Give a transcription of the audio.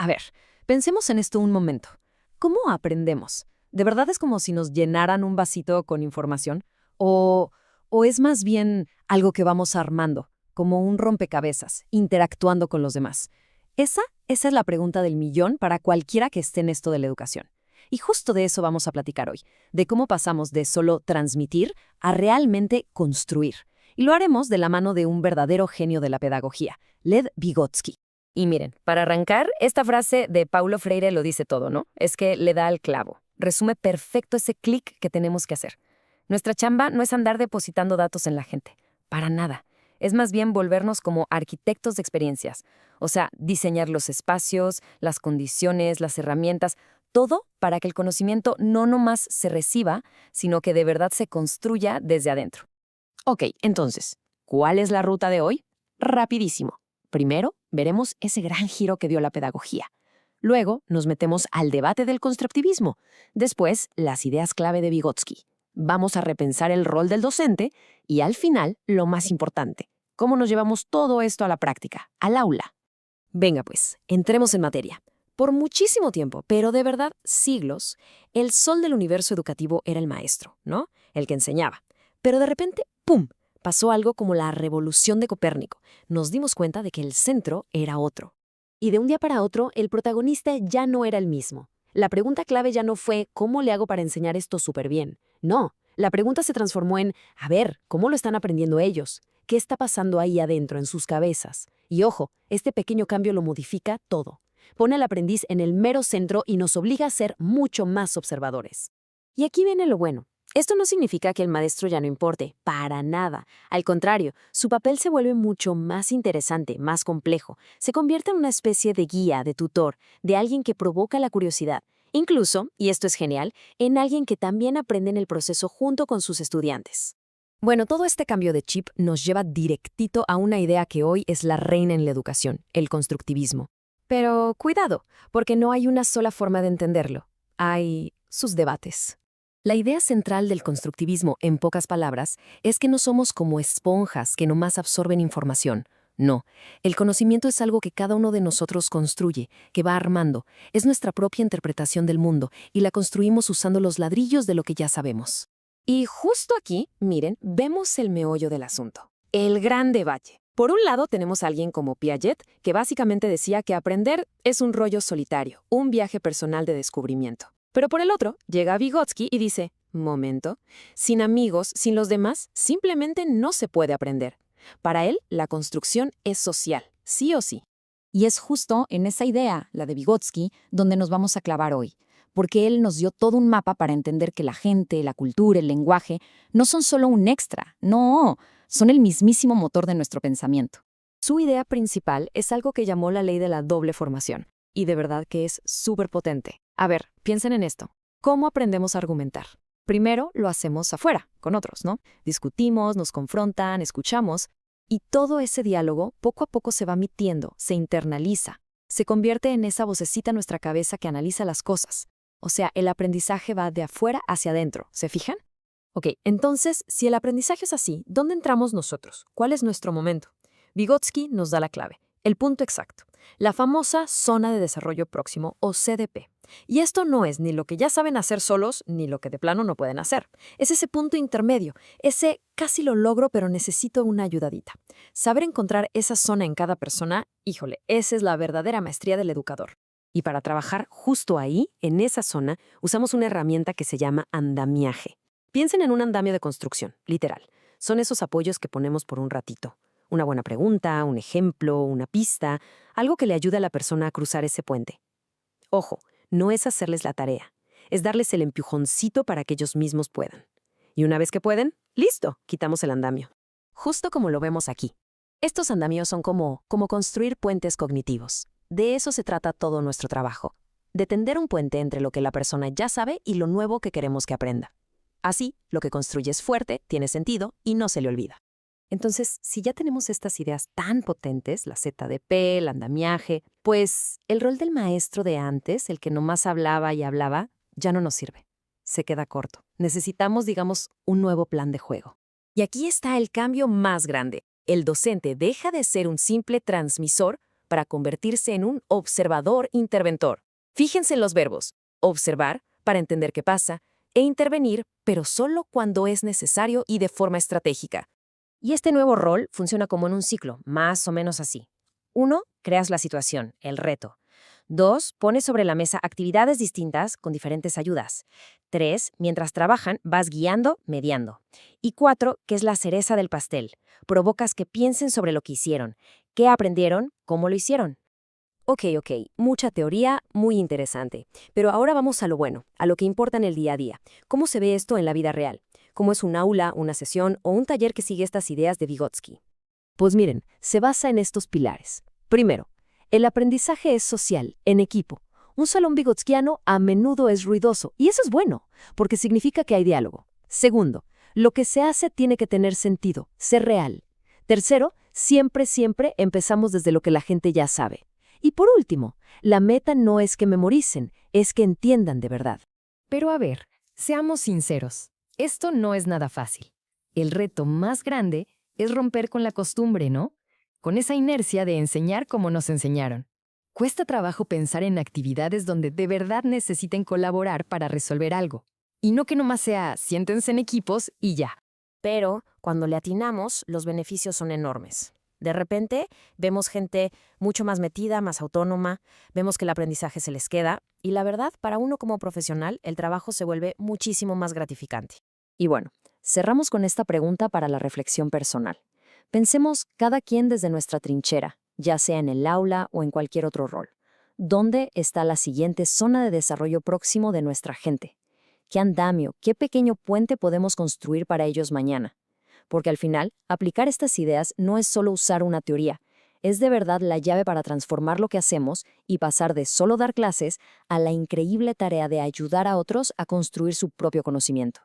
A ver, pensemos en esto un momento. ¿Cómo aprendemos? ¿De verdad es como si nos llenaran un vasito con información? ¿O, o es más bien algo que vamos armando, como un rompecabezas, interactuando con los demás? Esa es la pregunta del millón para cualquiera que esté en esto de la educación. Y justo de eso vamos a platicar hoy, de cómo pasamos de solo transmitir a realmente construir. Y lo haremos de la mano de un verdadero genio de la pedagogía, Lev Vygotsky. Y miren, para arrancar, esta frase de Paulo Freire lo dice todo, ¿no? Es que le da al clavo. Resume perfecto ese clic que tenemos que hacer. Nuestra chamba no es andar depositando datos en la gente, para nada. Es más bien volvernos como arquitectos de experiencias. O sea, diseñar los espacios, las condiciones, las herramientas, todo para que el conocimiento no nomás se reciba, sino que de verdad se construya desde adentro. Ok, entonces, ¿cuál es la ruta de hoy? Rapidísimo. Primero, veremos ese gran giro que dio la pedagogía. Luego, nos metemos al debate del constructivismo. Después, las ideas clave de Vygotsky. Vamos a repensar el rol del docente y, al final, lo más importante, cómo nos llevamos todo esto a la práctica, al aula. Venga pues, entremos en materia. Por muchísimo tiempo, pero de verdad siglos, el sol del universo educativo era el maestro, ¿no? El que enseñaba. Pero de repente, ¡pum!, pasó algo como la revolución de Copérnico. Nos dimos cuenta de que el centro era otro. Y de un día para otro, el protagonista ya no era el mismo. La pregunta clave ya no fue ¿cómo le hago para enseñar esto súper bien? No, la pregunta se transformó en a ver, ¿cómo lo están aprendiendo ellos? ¿Qué está pasando ahí adentro, en sus cabezas? Y ojo, este pequeño cambio lo modifica todo. Pone al aprendiz en el mero centro y nos obliga a ser mucho más observadores. Y aquí viene lo bueno. Esto no significa que el maestro ya no importe, para nada. Al contrario, su papel se vuelve mucho más interesante, más complejo. Se convierte en una especie de guía, de tutor, de alguien que provoca la curiosidad. Incluso, y esto es genial, en alguien que también aprende en el proceso junto con sus estudiantes. Bueno, todo este cambio de chip nos lleva directito a una idea que hoy es la reina en la educación, el constructivismo. Pero cuidado, porque no hay una sola forma de entenderlo. Hay sus debates. La idea central del constructivismo, en pocas palabras, es que no somos como esponjas que nomás absorben información. No, el conocimiento es algo que cada uno de nosotros construye, que va armando. Es nuestra propia interpretación del mundo y la construimos usando los ladrillos de lo que ya sabemos. Y justo aquí, miren, vemos el meollo del asunto. El gran debate. Por un lado tenemos a alguien como Piaget, que básicamente decía que aprender es un rollo solitario, un viaje personal de descubrimiento. Pero por el otro, llega Vygotsky y dice, momento, sin amigos, sin los demás, simplemente no se puede aprender. Para él, la construcción es social, sí o sí. Y es justo en esa idea, la de Vygotsky, donde nos vamos a clavar hoy, porque él nos dio todo un mapa para entender que la gente, la cultura, el lenguaje, no son solo un extra, no, son el mismísimo motor de nuestro pensamiento. Su idea principal es algo que llamó la ley de la doble formación, y de verdad que es súper potente. A ver, piensen en esto. ¿Cómo aprendemos a argumentar? Primero lo hacemos afuera, con otros, ¿no? Discutimos, nos confrontan, escuchamos, y todo ese diálogo poco a poco se va mitiendo, se internaliza, se convierte en esa vocecita en nuestra cabeza que analiza las cosas. O sea, el aprendizaje va de afuera hacia adentro, ¿se fijan? Ok, entonces, si el aprendizaje es así, ¿dónde entramos nosotros? ¿Cuál es nuestro momento? Vygotsky nos da la clave, el punto exacto, la famosa zona de desarrollo próximo o CDP. Y esto no es ni lo que ya saben hacer solos, ni lo que de plano no pueden hacer. Es ese punto intermedio, ese casi lo logro pero necesito una ayudadita. Saber encontrar esa zona en cada persona, híjole, esa es la verdadera maestría del educador. Y para trabajar justo ahí, en esa zona, usamos una herramienta que se llama andamiaje. Piensen en un andamio de construcción, literal. Son esos apoyos que ponemos por un ratito. Una buena pregunta, un ejemplo, una pista, algo que le ayude a la persona a cruzar ese puente. Ojo, no es hacerles la tarea, es darles el empujoncito para que ellos mismos puedan. Y una vez que pueden, ¡listo!, quitamos el andamio. Justo como lo vemos aquí. Estos andamios son como construir puentes cognitivos. De eso se trata todo nuestro trabajo. De tender un puente entre lo que la persona ya sabe y lo nuevo que queremos que aprenda. Así, lo que construye es fuerte, tiene sentido y no se le olvida. Entonces, si ya tenemos estas ideas tan potentes, la ZDP, el andamiaje, pues el rol del maestro de antes, el que nomás hablaba y hablaba, ya no nos sirve. Se queda corto. Necesitamos, digamos, un nuevo plan de juego. Y aquí está el cambio más grande. El docente deja de ser un simple transmisor para convertirse en un observador-interventor. Fíjense en los verbos: observar, para entender qué pasa, e intervenir, pero solo cuando es necesario y de forma estratégica. Y este nuevo rol funciona como en un ciclo, más o menos así. 1. Creas la situación, el reto. 2. Pones sobre la mesa actividades distintas con diferentes ayudas. 3. Mientras trabajan, vas guiando, mediando. Y 4. Que es la cereza del pastel. Provocas que piensen sobre lo que hicieron, qué aprendieron, cómo lo hicieron. Ok, mucha teoría, muy interesante. Pero ahora vamos a lo bueno, a lo que importa en el día a día. ¿Cómo se ve esto en la vida real? ¿Cómo es un aula, una sesión o un taller que sigue estas ideas de Vygotsky? Pues miren, se basa en estos pilares. Primero, el aprendizaje es social, en equipo. Un salón vygotskiano a menudo es ruidoso, y eso es bueno, porque significa que hay diálogo. Segundo, lo que se hace tiene que tener sentido, ser real. Tercero, siempre empezamos desde lo que la gente ya sabe. Y por último, la meta no es que memoricen, es que entiendan de verdad. Pero a ver, seamos sinceros, esto no es nada fácil. El reto más grande es romper con la costumbre, ¿no? Con esa inercia de enseñar como nos enseñaron. Cuesta trabajo pensar en actividades donde de verdad necesiten colaborar para resolver algo. Y no que nomás sea siéntense en equipos y ya. Pero cuando le atinamos, los beneficios son enormes. De repente, vemos gente mucho más metida, más autónoma, vemos que el aprendizaje se les queda, y la verdad, para uno como profesional, el trabajo se vuelve muchísimo más gratificante. Y bueno, cerramos con esta pregunta para la reflexión personal. Pensemos cada quien desde nuestra trinchera, ya sea en el aula o en cualquier otro rol. ¿Dónde está la siguiente zona de desarrollo próximo de nuestra gente? ¿Qué andamio, qué pequeño puente podemos construir para ellos mañana? Porque al final, aplicar estas ideas no es solo usar una teoría, es de verdad la llave para transformar lo que hacemos y pasar de solo dar clases a la increíble tarea de ayudar a otros a construir su propio conocimiento.